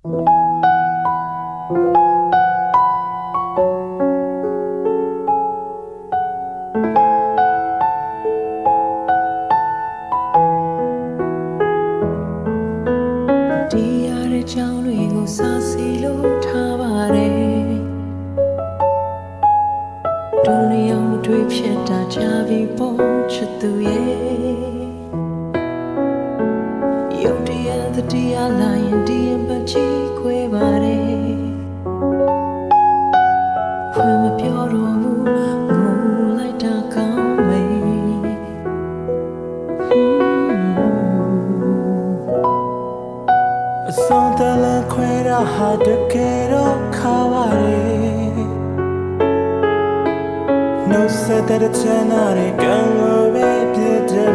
ကြောင်တွေကိုစားစီလို့ထားပါတယ်ဒုနေအောင်မတွေ့ဖြစ်တာကြပြီပေါ့ချစ်သူရဲ့ရုပ်တရားသတရားလာရင်ဒီရင်ပတ်ချီခွဲပါတယ်ဖွင့်မပြောတော့ဘူးငိုလိုက်တာကောင်းမေအစွန်တလည်းခွဲတာဟာတကယ်တော့ခါပါတယ်နှုတ်ဆက်တဲ့ချမ်းသာတဲ့ကံကိုပဲပြည့်တယ်